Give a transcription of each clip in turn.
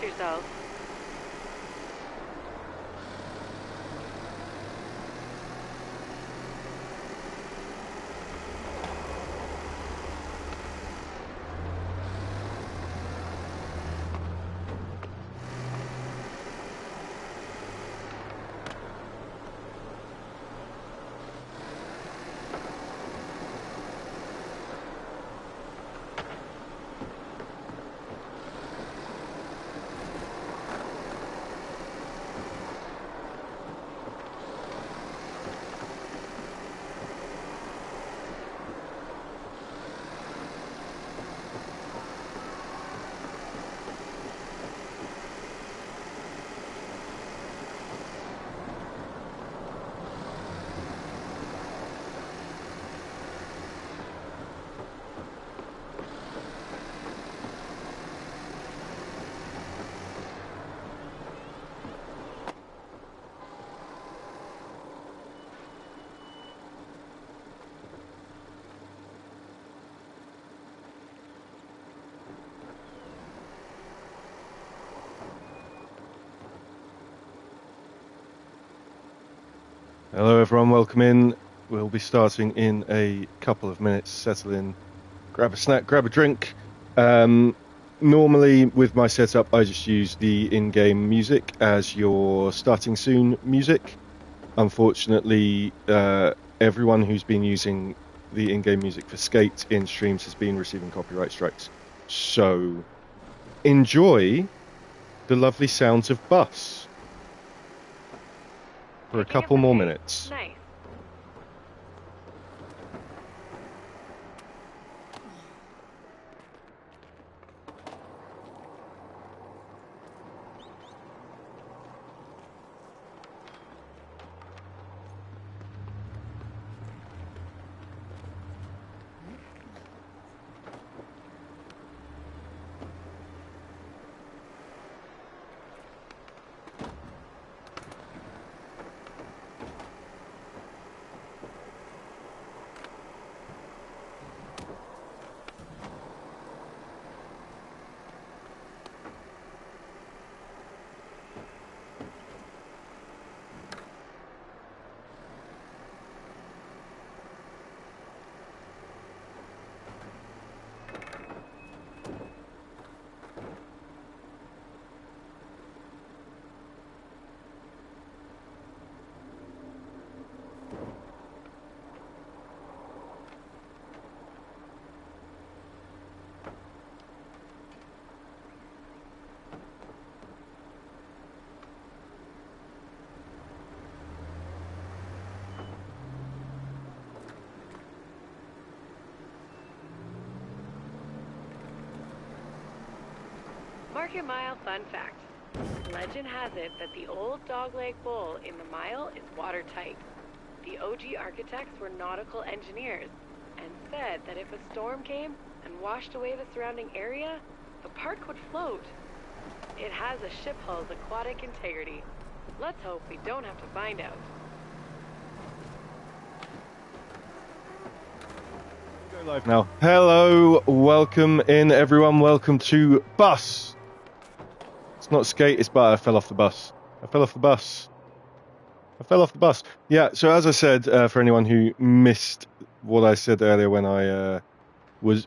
yourself. Hello everyone, welcome in. We'll be starting in a couple of minutes. Settle in, grab a snack, grab a drink. Normally with my setup I just use the in-game music as your starting soon music. Unfortunately, everyone who's been using the in-game music for Skate in streams has been receiving copyright strikes. So enjoy the lovely sounds of Bus for a couple more minutes. Nice. Market Mile fun fact. Legend has it that the old dogleg bowl in the mile is watertight. The OG architects were nautical engineers and said that if a storm came and washed away the surrounding area, the park would float. It has a ship hull's aquatic integrity. Let's hope we don't have to find out. Go live now. Hello, welcome in everyone, welcome to Bus. It's not Skate, it's But I fell off the bus. I fell off the bus. I fell off the bus. Yeah, so as I said, for anyone who missed what I said earlier when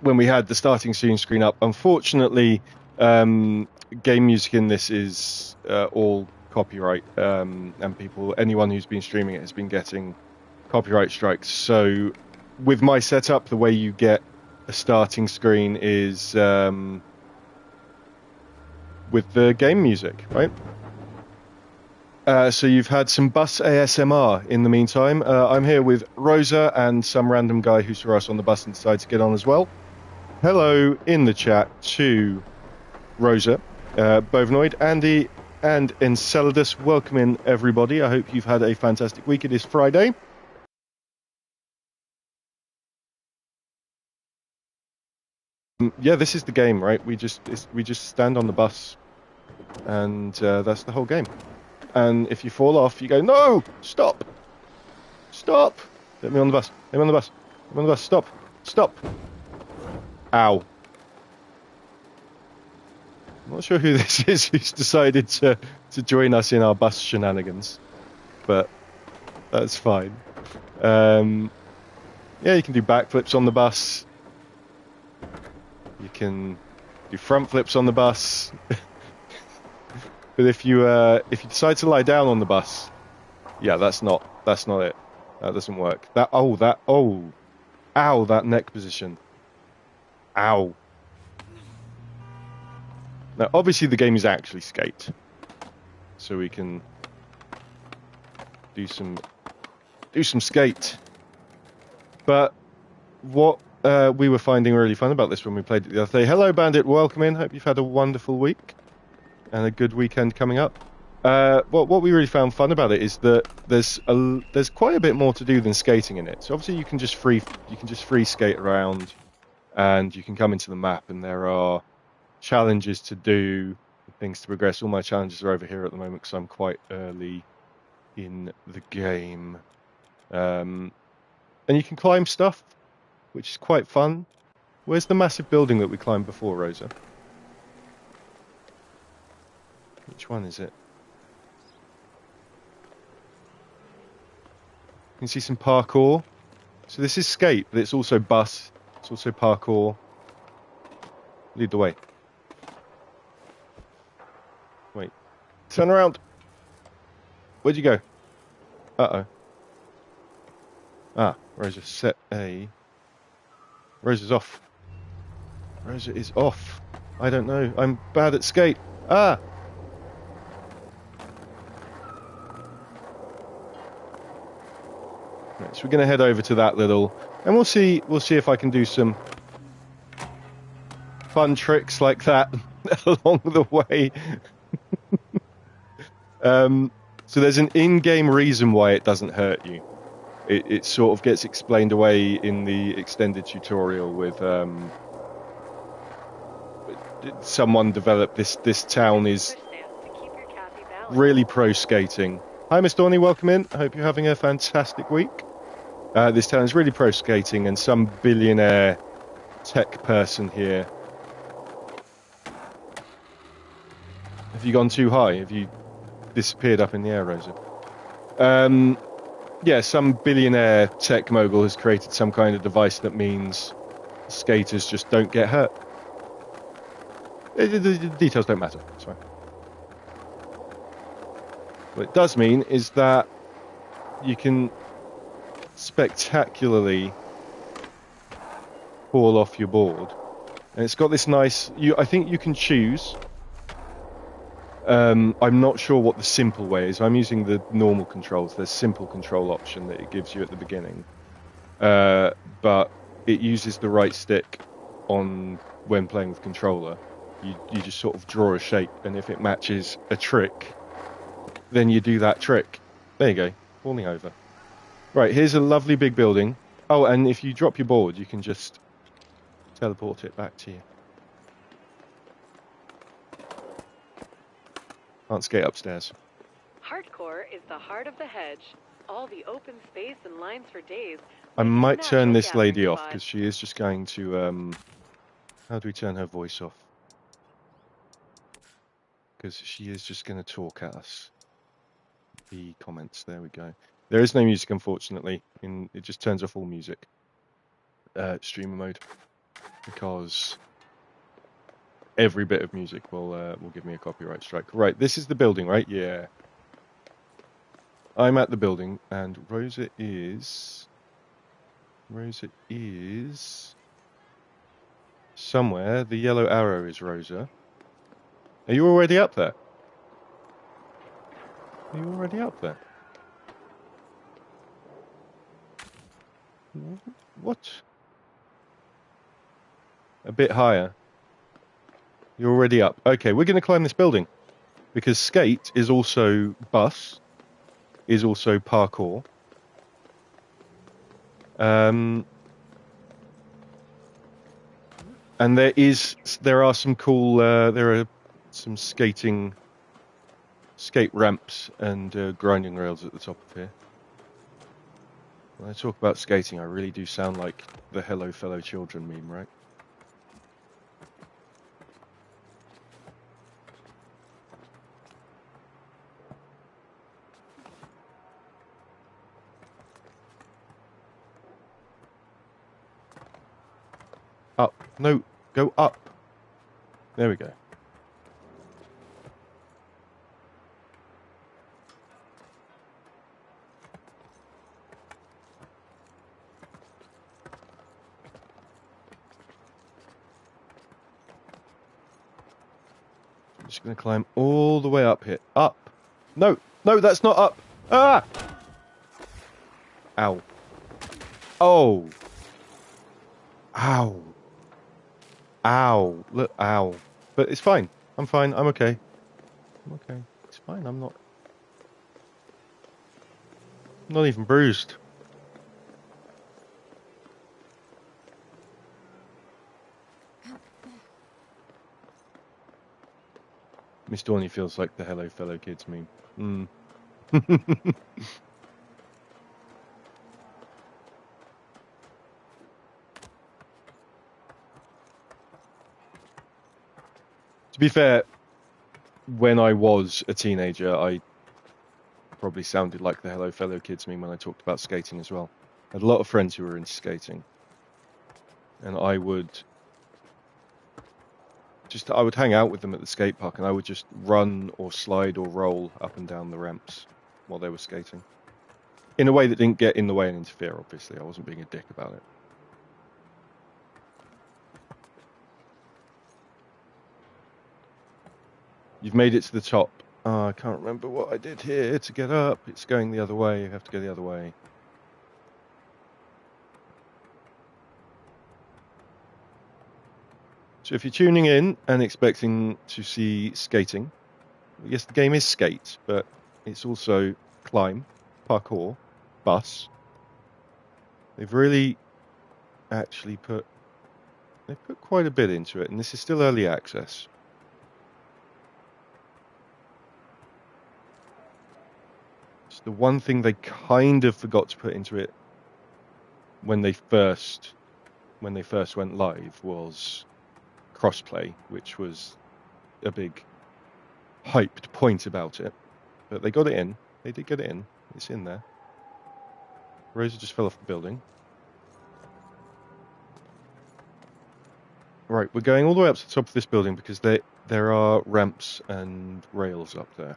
when we had the starting soon screen up, unfortunately, game music in this is all copyright, and anyone who's been streaming it has been getting copyright strikes. So with my setup, the way you get a starting screen is with the game music, right? So you've had some Bus ASMR in the meantime. I'm here with Rosa and some random guy who saw us on the bus and decided to get on as well. Hello in the chat to Rosa, Bovenoid, Andy, and Enceladus. Welcome in, everybody. I hope you've had a fantastic week. It is Friday. Yeah, this is the game, right? We just stand on the bus, and that's the whole game. And if you fall off, you go, no, stop, stop. Let me on the bus. Let me on the bus. Let me on the bus. Stop, stop. Ow. I'm not sure who this is who's decided to join us in our bus shenanigans, but that's fine. Yeah, you can do backflips on the bus. You can do front flips on the bus. But if you decide to lie down on the bus, yeah, that's not it. That doesn't work. Ow, that neck position. Ow. Now, obviously, the game is actually Skate, so we can do some Skate. But what we were finding really fun about this when we played it the other day. Hello, Bandit. Welcome in. Hope you've had a wonderful week and a good weekend coming up. What we really found fun about it is that there's quite a bit more to do than skating in it. So obviously you can just free skate around, and you can come into the map, and there are challenges to do, things to progress. All my challenges are over here at the moment because I'm quite early in the game. And you can climb stuff, which is quite fun. Where's the massive building that we climbed before, Rosa? Which one is it? You can see some parkour. So this is Skate, but it's also bus. It's also parkour. Lead the way. Wait. Turn around. Where'd you go? Uh-oh. Ah, Rosa set A. Rosa's off. Rosa is off. I don't know. I'm bad at Skate. Ah! Right, so we're going to head over to that little, and we'll see if I can do some fun tricks like that along the way. So there's an in-game reason why it doesn't hurt you. It sort of gets explained away in the extended tutorial with someone developed this town is really pro skating. Hi, Miss Dorney, welcome in. I hope you're having a fantastic week. This town is really pro skating, and some billionaire tech person here. Have you gone too high? Have you disappeared up in the air, Rosa? Yeah, some billionaire tech mogul has created some kind of device that means skaters just don't get hurt. The details don't matter. It's fine. What it does mean is that you can spectacularly fall off your board, and it's got this nice. I think you can choose. I'm not sure what the simple way is. I'm using the normal controls. There's simple control option that it gives you at the beginning, but it uses the right stick on when playing with controller. You just sort of draw a shape, and if it matches a trick, then you do that trick. There you go, falling over. Right, here's a lovely big building. Oh, and if you drop your board, you can just teleport it back to you. Can't skate upstairs. Hardcore is the heart of the hedge. All the open space and lines for days. I might turn this lady off because she is just going to. How do we turn her voice off? Because she is just going to talk at us. The comments. There we go. There is no music, unfortunately. It just turns off all music. Streamer mode, because every bit of music will give me a copyright strike. Right, this is the building, right? Yeah. I'm at the building, and Rosa is somewhere. The yellow arrow is Rosa. Are you already up there? Are you already up there? What? A bit higher. You're already up. Okay, we're going to climb this building, because Skate is also bus, is also parkour. And there are some cool, there are some skate ramps and grinding rails at the top of here. When I talk about skating, I really do sound like the Hello Fellow Children meme, right? No, go up. There we go. I'm just going to climb all the way up here. Up. No, no, that's not up. Ah! Ow. Oh. Ow. Ow. Look, ow. But it's fine. I'm fine. I'm okay. I'm okay. It's fine. I'm not even bruised. Miss Dorney feels like the Hello Fellow Kids meme. To be fair, when I was a teenager, I probably sounded like the Hello Fellow Kids meme when I talked about skating as well. I had a lot of friends who were into skating, and I would hang out with them at the skate park, and I would just run or slide or roll up and down the ramps while they were skating, in a way that didn't get in the way and interfere. Obviously, I wasn't being a dick about it. You've made it to the top. Oh, I can't remember what I did here to get up. It's going the other way. You have to go the other way. So if you're tuning in and expecting to see skating, yes, the game is skate, but it's also climb, parkour, bus. They've really actually put quite a bit into it, and this is still early access. It's the one thing they kind of forgot to put into it when they first went live was crossplay, which was a big hyped point about it. But they got it in. They did get it in. It's in there. Rosa just fell off the building. Right, we're going all the way up to the top of this building because there are ramps and rails up there.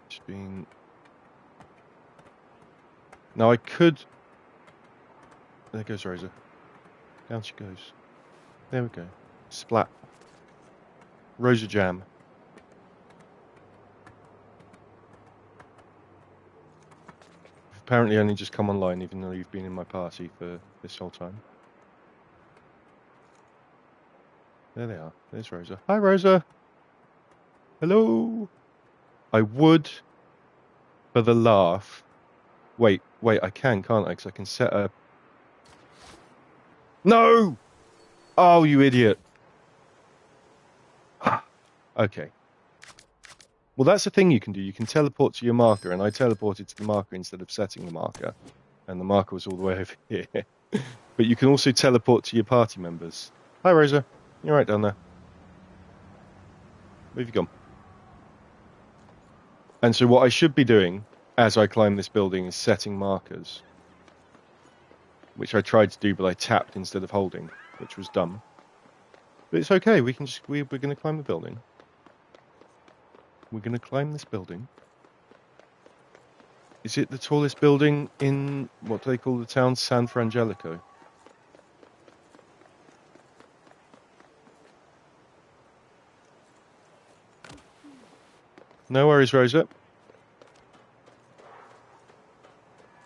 Just being... Now I could... There goes Rosa. Down she goes. There we go. Splat. Rosa jam. You've apparently only just come online, even though you've been in my party for this whole time. There they are. There's Rosa. Hi, Rosa. Hello. I would, for the laugh... Wait, I can, can't I? Because I can set a... No! Oh, you idiot. Okay. Well, that's the thing you can do. You can teleport to your marker, and I teleported to the marker instead of setting the marker. And the marker was all the way over here. But you can also teleport to your party members. Hi, Rosa. You're right down there. Where have you gone? And so what I should be doing as I climb this building is setting markers. Which I tried to do, but I tapped instead of holding, which was dumb. But it's okay. We're going to climb the building. We're going to climb this building. Is it the tallest building in, what do they call the town? San Frangelico. No worries, Rosa.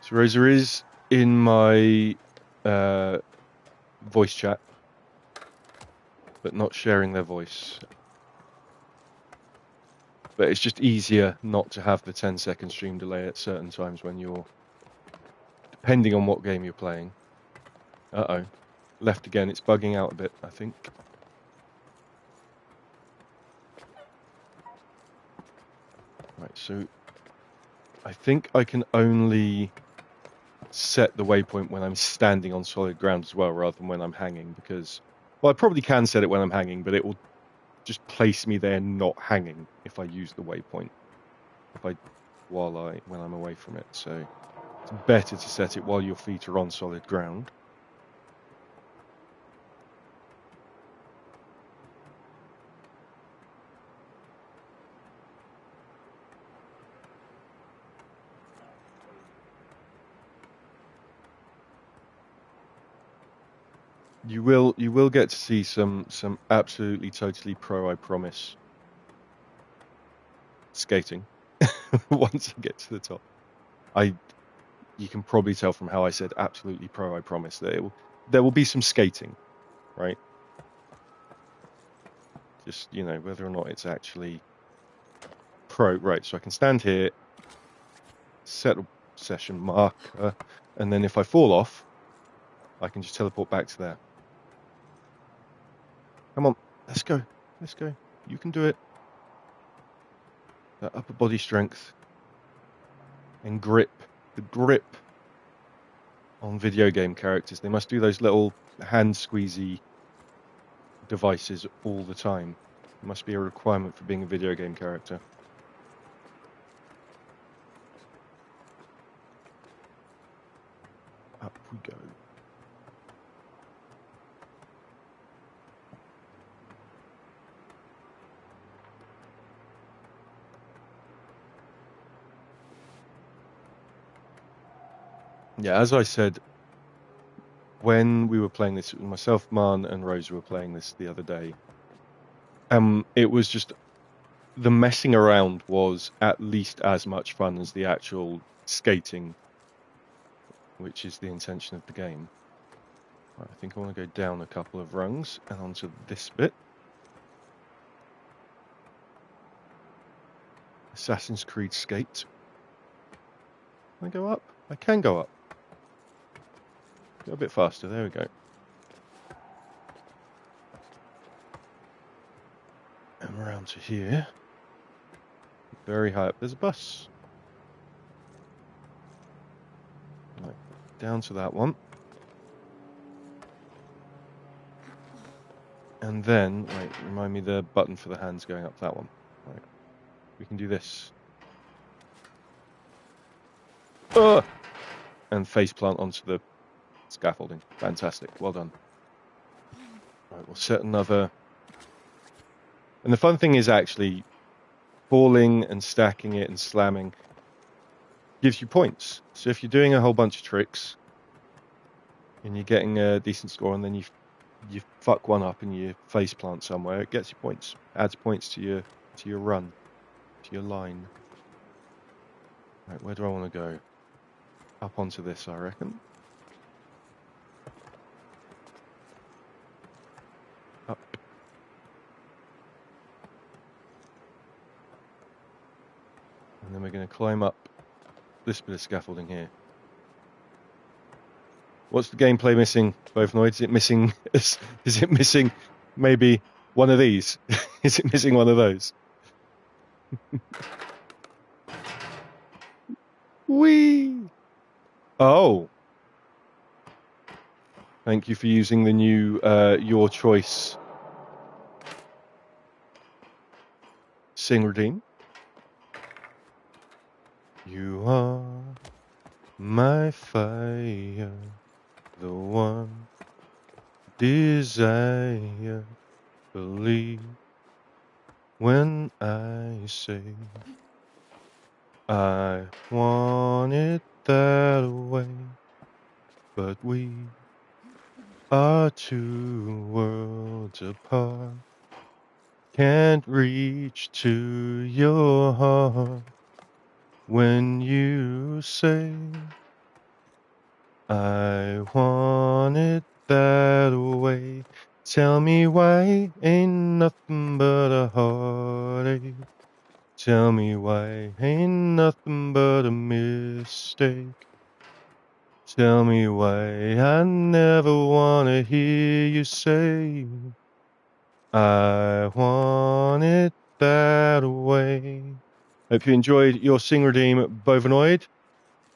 So Rosa is in my voice chat, but not sharing their voice. But it's just easier not to have the 10-second stream delay at certain times when you're... Depending on what game you're playing. Uh-oh. Left again. It's bugging out a bit, I think. Right, so... I think I can only set the waypoint when I'm standing on solid ground as well, rather than when I'm hanging, because... Well, I probably can set it when I'm hanging, but it will just place me there not hanging if I use the waypoint when I'm away from it. So It's better to set it while your feet are on solid ground. You will get to see some absolutely totally pro, I promise, skating once I get to the top. You can probably tell from how I said absolutely pro, I promise, that there will be some skating, right? Just, you know, whether or not it's actually pro, right? So I can stand here, set a session marker, and then if I fall off, I can just teleport back to there. Come on, let's go. Let's go. You can do it. That upper body strength and grip. The grip on video game characters. They must do those little hand squeezy devices all the time. It must be a requirement for being a video game character. Up we go. Yeah, as I said, when we were playing this, myself, Man, and Rosa were playing this the other day. It was just the messing around was at least as much fun as the actual skating, which is the intention of the game. Right, I think I want to go down a couple of rungs and onto this bit. Assassin's Creed skate. Can I go up? I can go up. Go a bit faster. There we go. And around to here. Very high up. There's a bus. Right, down to that one. And then, right, remind me the button for the hands going up that one. Right. We can do this. And face plant onto the scaffolding. Fantastic. Well done. Right, we'll set another. And the fun thing is actually falling and stacking it and slamming gives you points. So if you're doing a whole bunch of tricks and you're getting a decent score and then you fuck one up and you face plant somewhere, it gets you points. Adds points to your run, to your line. Right, where do I want to go? Up onto this, I reckon. Up. And then we're going to climb up this bit of scaffolding here. What's the gameplay missing, Bovenoid? Is it missing maybe one of these? Is it missing one of those? Whee! Oh. Thank you for using the new Your Choice Sing Redeem. You are my fire, the one desire. Believe when I say I want it that way, but we are two worlds apart. Can't reach to your heart when you say I want it that way. Tell me why ain't nothing but a heartache. Tell me why ain't nothing but a mistake. Tell me why I never wanna hear you say I want it that way. Hope you enjoyed your Sing Redeem, Bovenoid.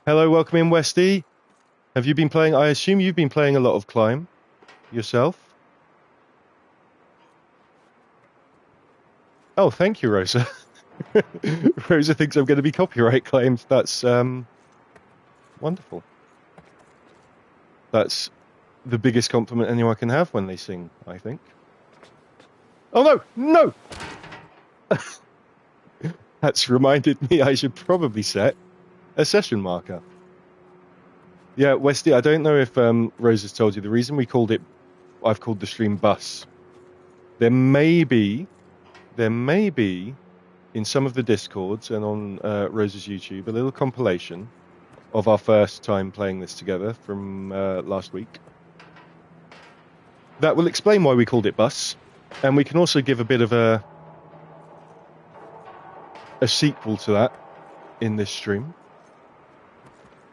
Hello, welcome in, Westy. Have you been playing? I assume you've been playing a lot of Climb yourself. Oh, thank you, Rosa. Rosa thinks I'm going to be copyright claimed. That's Wonderful. That's the biggest compliment anyone can have when they sing, I think. Oh no! No! That's reminded me I should probably set a session marker. Yeah, Westy, I don't know if Rosa's told you, the reason I've called the stream Bus. There may be in some of the Discords and on Rosa's YouTube, a little compilation of our first time playing this together from last week. That will explain why we called it Bus, and we can also give a bit of a sequel to that in this stream.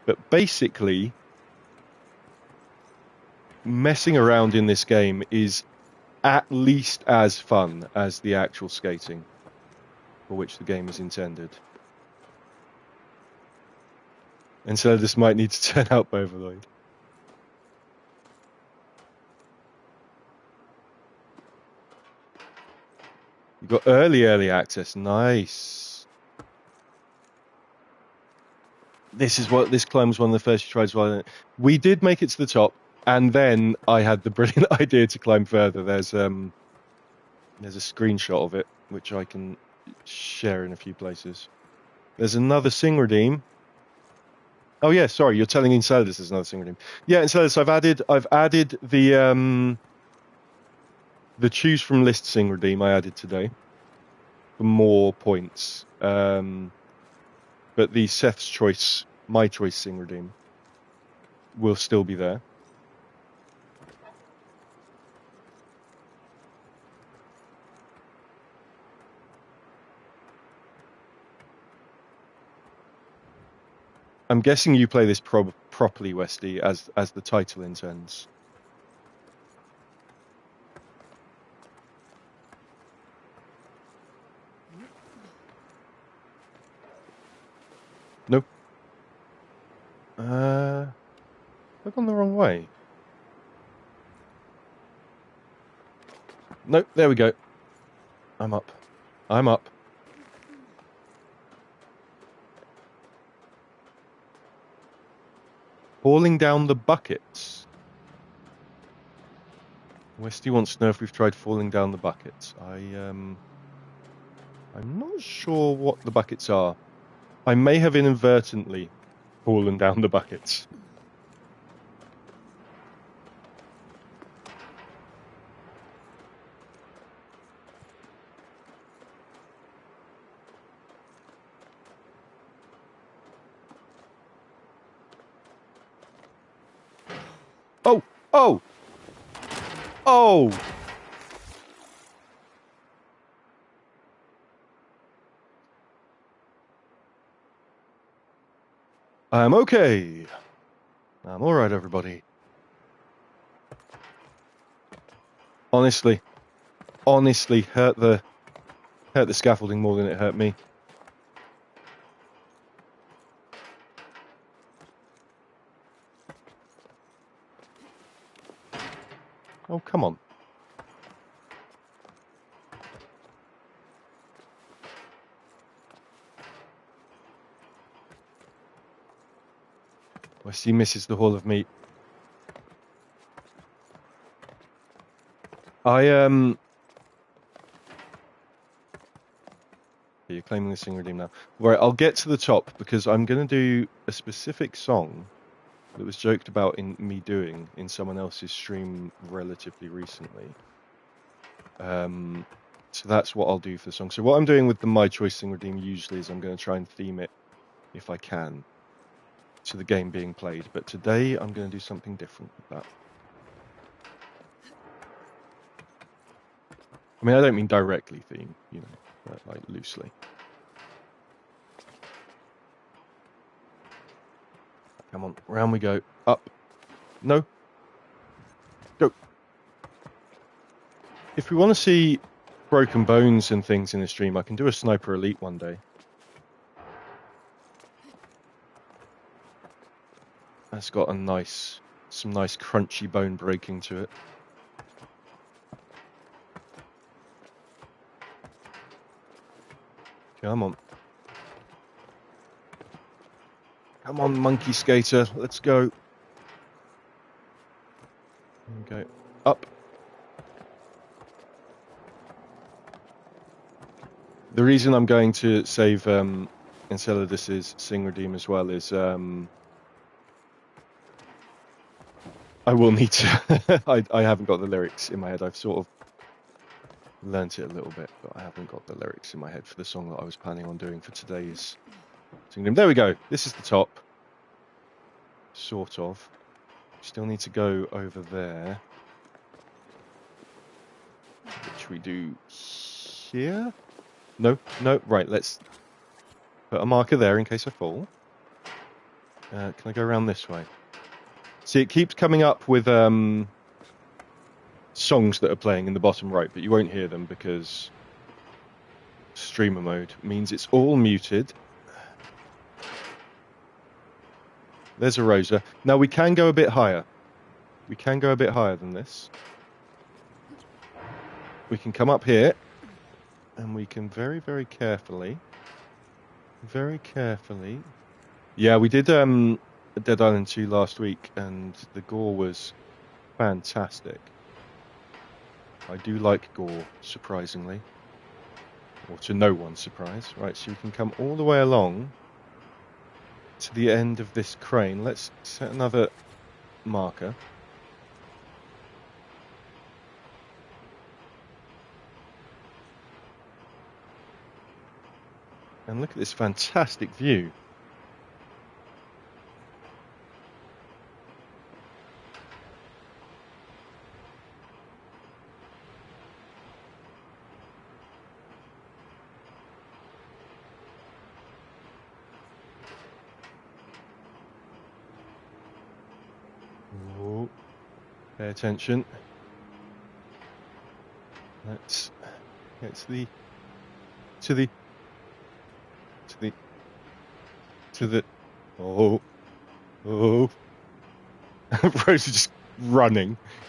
But basically, messing around in this game is at least as fun as the actual skating for which the game is intended. And so this might need to turn up Overload. You got early access. Nice. This climb was one of the first you tried as well. We did make it to the top, and then I had the brilliant idea to climb further. There's a screenshot of it which I can share in a few places. There's another Sing Redeem. Oh yeah, sorry, you're telling Enceladus there's another Sing Redeem. Yeah, Enceladus, I've added the choose from list Sing Redeem I added today for more points. But the Seth's choice, my choice Sing Redeem will still be there. I'm guessing you play this properly, Westy, as the title intends. Nope. I've gone the wrong way. Nope, there we go. I'm up. Falling down the buckets. Westy wants to know if we've tried falling down the buckets. I'm not sure what the buckets are. I may have inadvertently fallen down the buckets. Oh! Oh! Oh! I'm okay. I'm alright, everybody. Honestly, hurt the scaffolding more than it hurt me. Oh, come on. Westy misses the Hall of Meat. You're claiming the Sing Redeem now. Right, I'll get to the top because I'm going to do a specific song that was joked about in me doing in someone else's stream relatively recently. So that's what I'll do for the song. So what I'm doing with the My Choice Sing Redeem usually is I'm going to try and theme it, if I can, to the game being played. But today I'm going to do something different with that. I mean, I don't mean directly theme, you know, but like loosely. Come on, round we go. Up. No. Go. If we want to see broken bones and things in the stream, I can do a Sniper Elite one day. That's got some nice crunchy bone breaking to it. Come on. Come on, monkey skater. Let's go. Okay. Up. The reason I'm going to save Enceladus's Sing Redeem as well is I will need to. I haven't got the lyrics in my head. I've sort of learnt it a little bit, but I haven't got the lyrics in my head for the song that I was planning on doing for today's Sing Redeem. There we go. This is the top. Sort of. Still need to go over there. Which we do here. No, right, let's put a marker there in case I fall. Can I go around this way? See, it keeps coming up with songs that are playing in the bottom right, but you won't hear them because streamer mode means it's all muted. There's a Rosa. Now we can go a bit higher. We can go a bit higher than this. We can come up here. And we can very, very carefully... Yeah, we did Dead Island 2 last week, and the gore was fantastic. I do like gore, surprisingly. Or to no one's surprise. Right, so you can come all the way along to the end of this crane. Let's set another marker. And look at this fantastic view. Whoa. Pay attention. Let's get to the oh Rosa just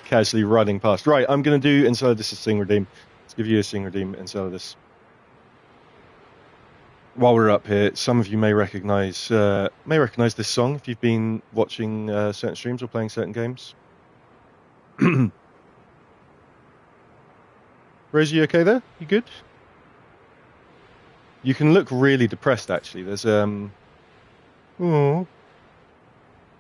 casually running past. Right, I'm gonna do Enceladus' Sing Redeem. Let's give you a Sing Redeem, Enceladus. While we're up here, some of you may recognize this song if you've been watching certain streams or playing certain games. Rosa, you okay there? You good? You can look really depressed, actually. There's oh,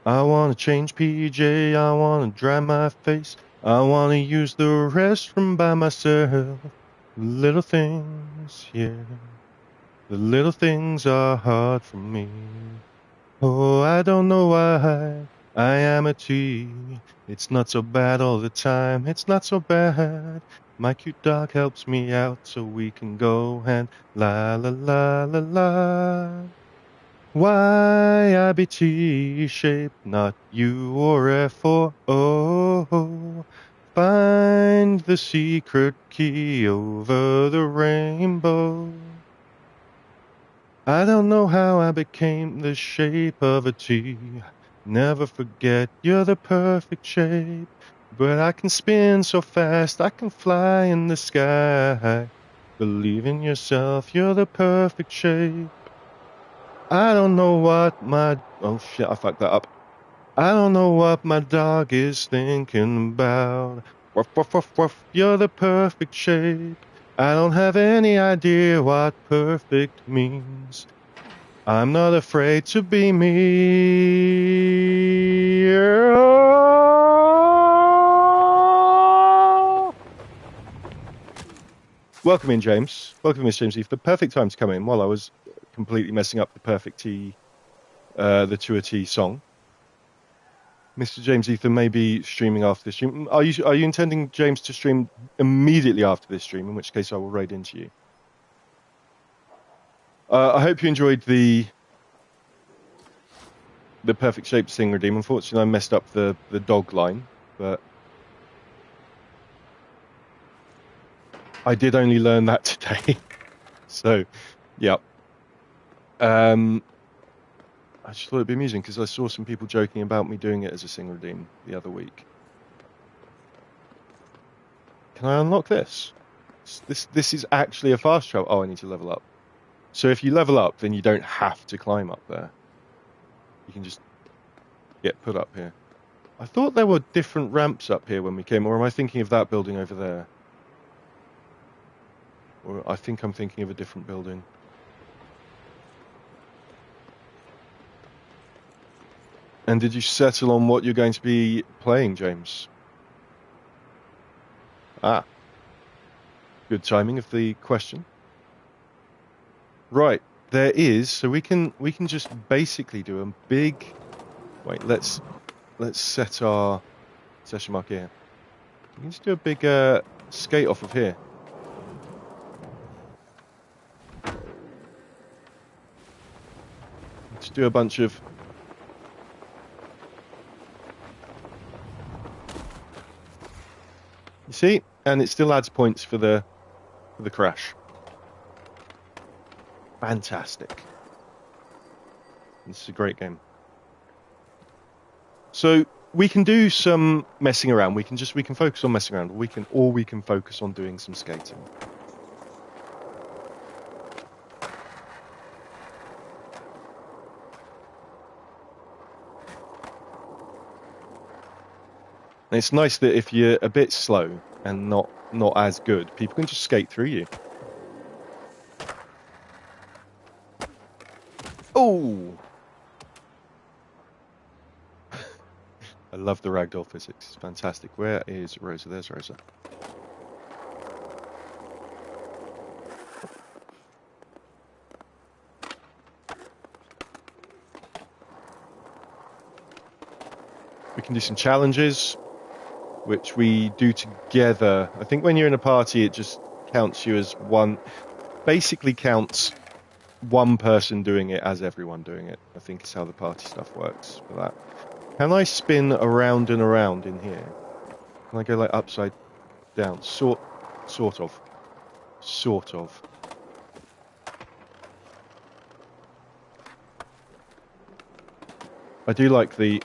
I wanna change PJ, I wanna dry my face, I wanna use the restroom by myself. Little things, yeah, the little things are hard for me. Oh, I don't know why I am a T. It's not so bad all the time, it's not so bad. My cute dog helps me out so we can go and la la la la la. Why I be T-shaped, not U or F or O. Find the secret key over the rainbow. I don't know how I became the shape of a T. Never forget you're the perfect shape. But I can spin so fast, I can fly in the sky. Believe in yourself, you're the perfect shape. I don't know what my... Oh shit, I fucked that up. I don't know what my dog is thinking about. Woof, woof, woof, woof, you're the perfect shape. I don't have any idea what perfect means. I'm not afraid to be me. Welcome in, James. Welcome in, James Eve. The perfect time to come in while I was completely messing up the perfect T, the To a T song. Mr. James Ethan may be streaming after this stream. Are you intending, James, to stream immediately after this stream? In which case, I will raid into you. I hope you enjoyed the perfect shape Sing Redeem. Unfortunately, I messed up the dog line, but I did only learn that today. So, yeah. I just thought it'd be amusing because I saw some people joking about me doing it as a Sing Redeem the other week. Can I unlock this? This is actually a fast travel. Oh, I need to level up. So if you level up, then you don't have to climb up there. You can just get put up here. I thought there were different ramps up here when we came, or am I thinking of that building over there? Or I think I'm thinking of a different building. And did you settle on what you're going to be playing, James? Ah, good timing of the question. Right, there is. So we can just basically do a big. Wait, let's set our session mark here. We can just do a big skate off of here. Let's do a bunch of. You see, and it still adds points for the crash. Fantastic. This is a great game. So we can do some messing around. We can focus on messing around. Or we can focus on doing some skating. And it's nice that if you're a bit slow and not as good, people can just skate through you. Oh! I love the ragdoll physics. It's fantastic. Where is Rosa? There's Rosa. We can do some challenges, which we do together. I think when you're in a party, it just counts you as one. Basically counts one person doing it as everyone doing it. I think is how the party stuff works for that. Can I spin around and around in here? Can I go like upside down? Sort of. I do like this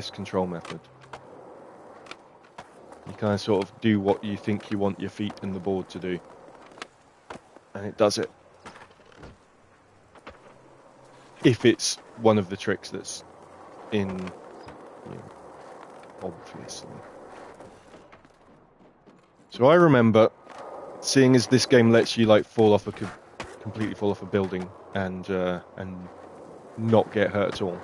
control method. You kind of sort of do what you think you want your feet and the board to do. And it does it. If it's one of the tricks that's in, obviously. So I remember, seeing as this game lets you like completely fall off a building and not get hurt at all.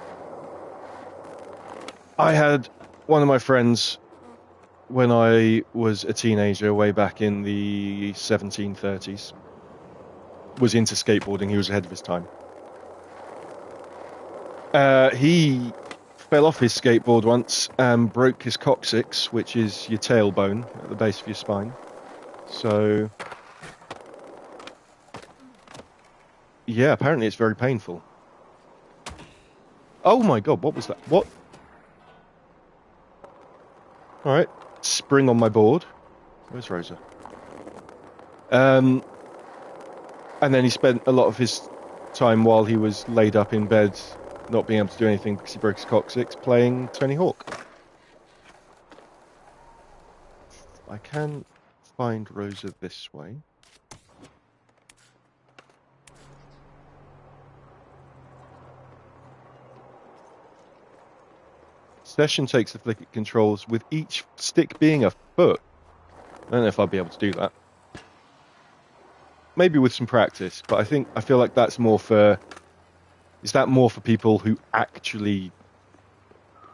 I had one of my friends when I was a teenager, way back in the 1730s, was into skateboarding. He was ahead of his time. He fell off his skateboard once and broke his coccyx, which is your tailbone at the base of your spine. So, yeah, apparently it's very painful. Oh my god, what was that? What? Alright, spring on my board. Where's Rosa? And then he spent a lot of his time while he was laid up in bed, not being able to do anything because he broke his coccyx, playing Tony Hawk. I can find Rosa this way. Session takes the flick controls with each stick being a foot. I don't know if I'll be able to do that. Maybe with some practice, but I feel like that's more for. Is that more for people who actually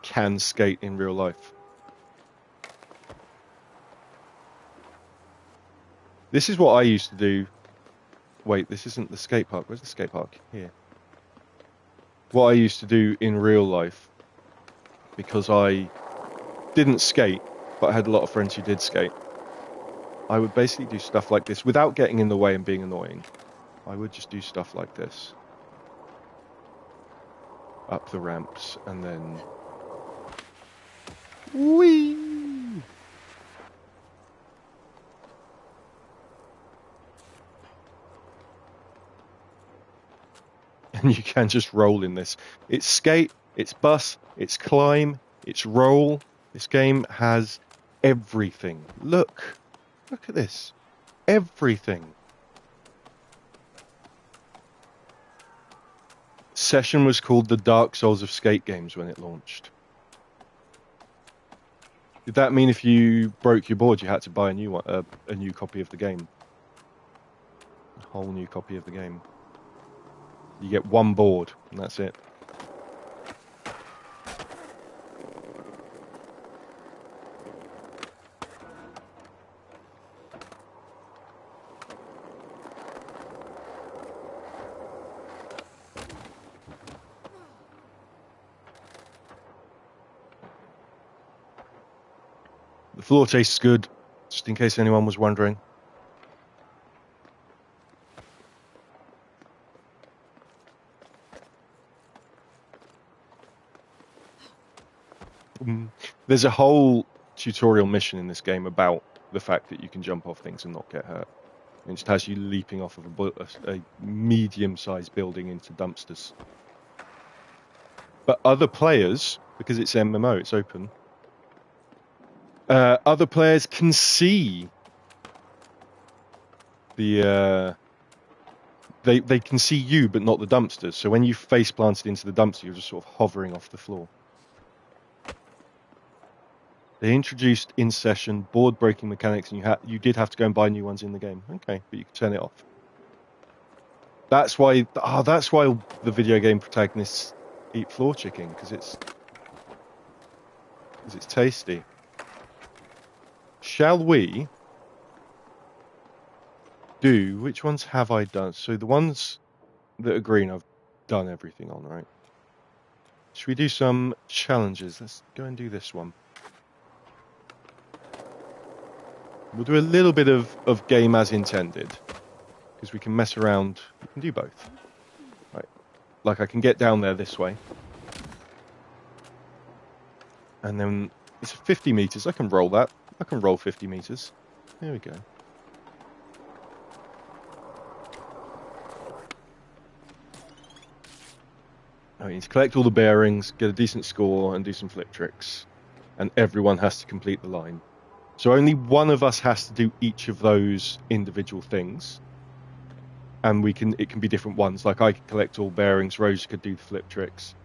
can skate in real life? This is what I used to do. Wait, this isn't the skate park. Where's the skate park? Here. What I used to do in real life, because I didn't skate, but I had a lot of friends who did skate. I would basically do stuff like this without getting in the way and being annoying. I would just do stuff like this. Up the ramps and then... Whee! And you can just roll in this. It's skate, it's bus, it's climb, it's roll. This game has everything. Look at this. Everything. session was called the Dark Souls of Skate games when it launched. Did that mean if you broke your board, you had to buy a new one, a new copy of the game? A whole new copy of the game. You get one board, and that's it. The floor tastes good, just in case anyone was wondering. There's a whole tutorial mission in this game about the fact that you can jump off things and not get hurt. It just has you leaping off of a medium-sized building into dumpsters. But other players, because it's MMO, it's open, other players can see the... They can see you, but not the dumpsters. So when you face planted into the dumpster, you're just sort of hovering off the floor. They introduced in session board breaking mechanics, and you did have to go and buy new ones in the game. Okay, but you could turn it off. That's why the video game protagonists eat floor chicken, because it's tasty. Shall we do, which ones have I done? So the ones that are green, I've done everything on, right? Should we do some challenges? Let's go and do this one. We'll do a little bit of game as intended, because we can mess around. We can do both. Right. Like I can get down there this way. And then it's 50 meters. I can roll that. I can roll 50 meters. There we go. I need to collect all the bearings, get a decent score, and do some flip tricks. And everyone has to complete the line. So only one of us has to do each of those individual things. And it can be different ones. Like I could collect all bearings, Rosa could do the flip tricks.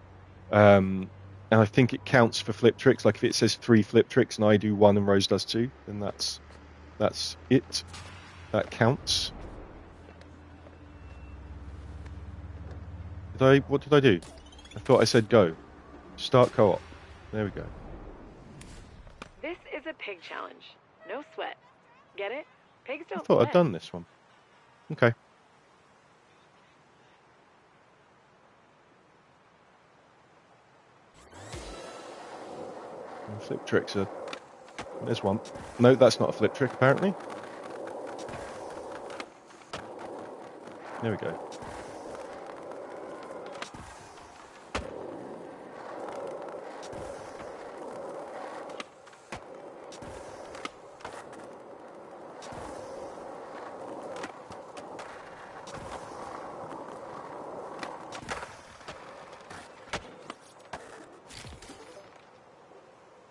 And I think it counts for flip tricks. Like if it says 3 flip tricks and I do 1 and Rose does 2, then that's it. That counts. What did I do? I thought I said go. Start co-op. There we go. This is a pig challenge. No sweat. Get it? Pigs don't I thought sweat. I'd done this one. Okay. And flip tricks are... There's one. No, that's not a flip trick, apparently. There we go.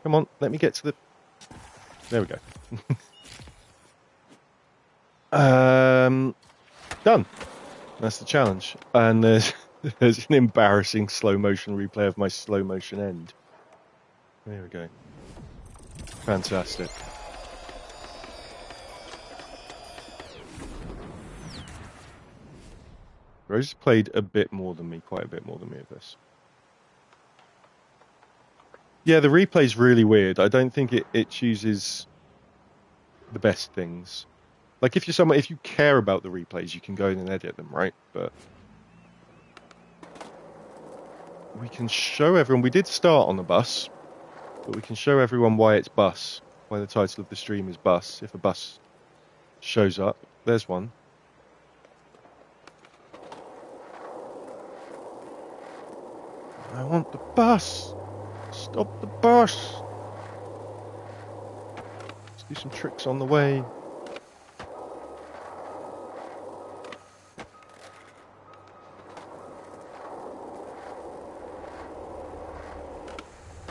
Come on, let me get to the... There we go. Done. That's the challenge. And there's an embarrassing slow motion replay of my slow motion end. There we go. Fantastic. Rose played a bit more than me, quite a bit more than me of this. Yeah, the replay's really weird. I don't think it chooses the best things. Like if you care about the replays, you can go in and edit them, right? But we can show everyone. We did start on the bus, but we can show everyone why it's bus. Why the title of the stream is bus. If a bus shows up, there's one. I want the bus. Stop the bus! Let's do some tricks on the way.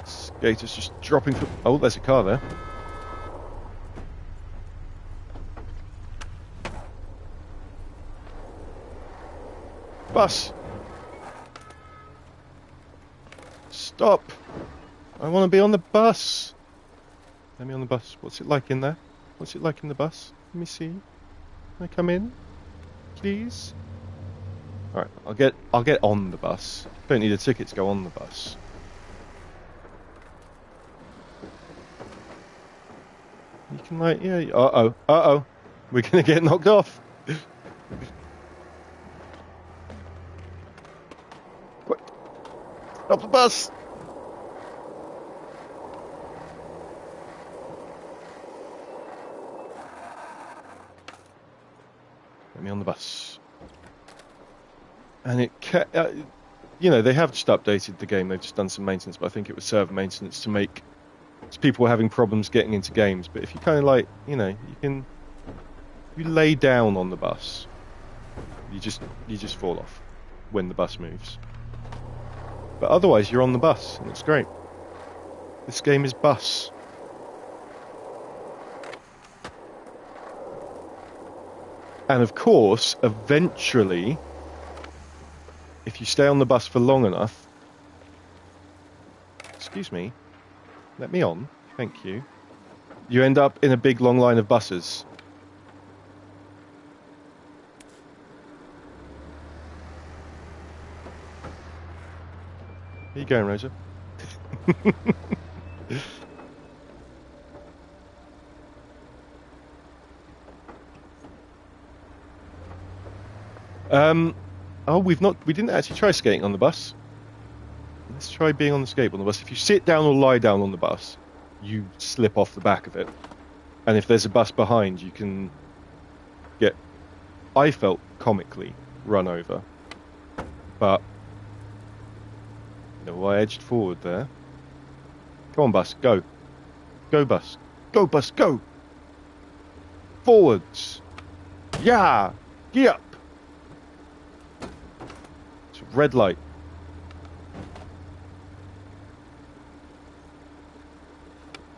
Skater's just dropping... Oh, there's a car there. Bus! Stop! I want to be on the bus. Let me on the bus. What's it like in there? What's it like in the bus? Let me see. Can I come in, please? All right, I'll get on the bus. Don't need a ticket to go on the bus. You can like, yeah. Uh-oh. We're gonna get knocked off. Quick, stop the bus. Get me on the bus. And it you know, they have just updated the game. They've just done some maintenance, but I think it was server maintenance to make people were having problems getting into games. But if you kind of like, you know, you lay down on the bus, you just fall off when the bus moves. But otherwise, you're on the bus, and it's great. This game is Bus. And of course, eventually, if you stay on the bus for long enough... Excuse me. Let me on. Thank you. You end up in a big long line of buses. Where you going, Rosa? Oh, we didn't actually try skating on the bus. Let's try being on the skateboard on the bus. If you sit down or lie down on the bus, you slip off the back of it. And if there's a bus behind, you can get, I felt, comically run over. But, you know, I edged forward there. Come on, bus, go. Go, bus. Go, bus, go! Forwards! Yeah! Gee up! It's a red light.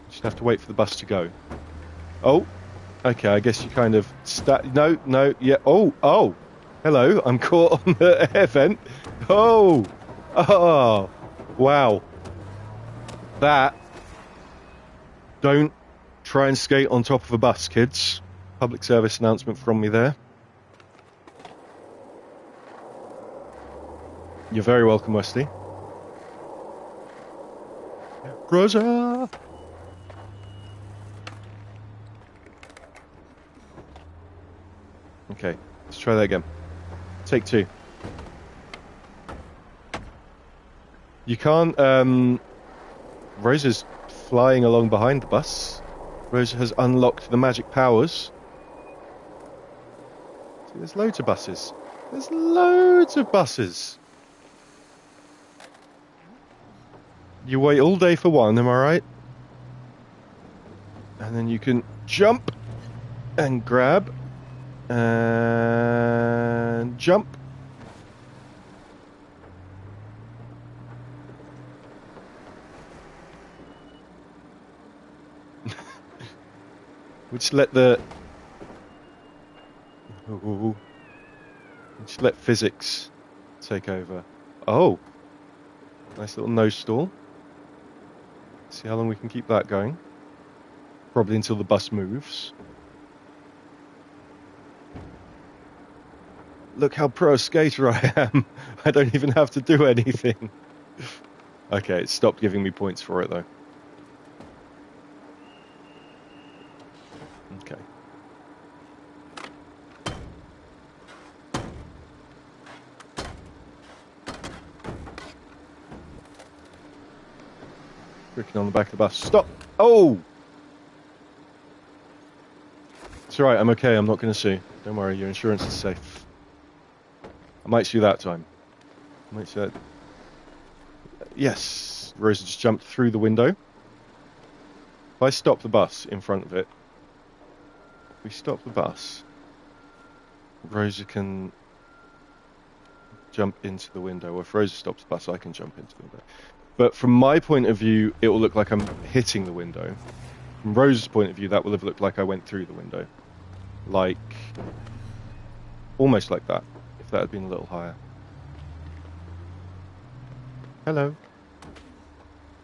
Just have to wait for the bus to go. Oh, okay, I guess you kind of... No, yeah, oh! Hello, I'm caught on the air vent. Oh! Wow. That... Don't try and skate on top of a bus, kids. Public service announcement from me there. You're very welcome, Wesley. Rosa! Okay, let's try that again. Take two. You can't, Rosa's flying along behind the bus. Rosa has unlocked the magic powers. See, there's loads of buses. There's loads of buses. You wait all day for one, am I right? And then you can jump and grab and jump. We just let just let physics take over. Oh, nice little nose stall. See how long we can keep that going. Probably until the bus moves. Look how pro a skater I am. I don't even have to do anything. Okay, it stopped giving me points for it though. Okay. Freaking on the back of the bus. Stop! Oh! It's alright, I'm okay, I'm not going to sue. Don't worry, your insurance is safe. I might sue that time. I might sue that. Yes! Rosa just jumped through the window. If I stop the bus in front of it, if we stop the bus, Rosa can jump into the window. Or if Rosa stops the bus, I can jump into the window. But from my point of view, it will look like I'm hitting the window. From Rosa's point of view, that will have looked like I went through the window. Like... almost like that, if that had been a little higher. Hello.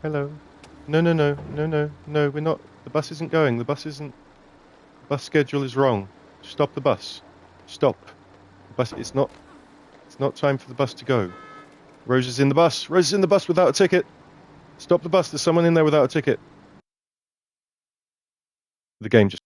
Hello. No, no, no, no, no, no. We're not. The bus isn't going. The bus isn't. The bus schedule is wrong. Stop the bus. Stop. The bus. It's not. It's not time for the bus to go. Rosa's in the bus. Rosa's in the bus without a ticket. Stop the bus. There's someone in there without a ticket. The game just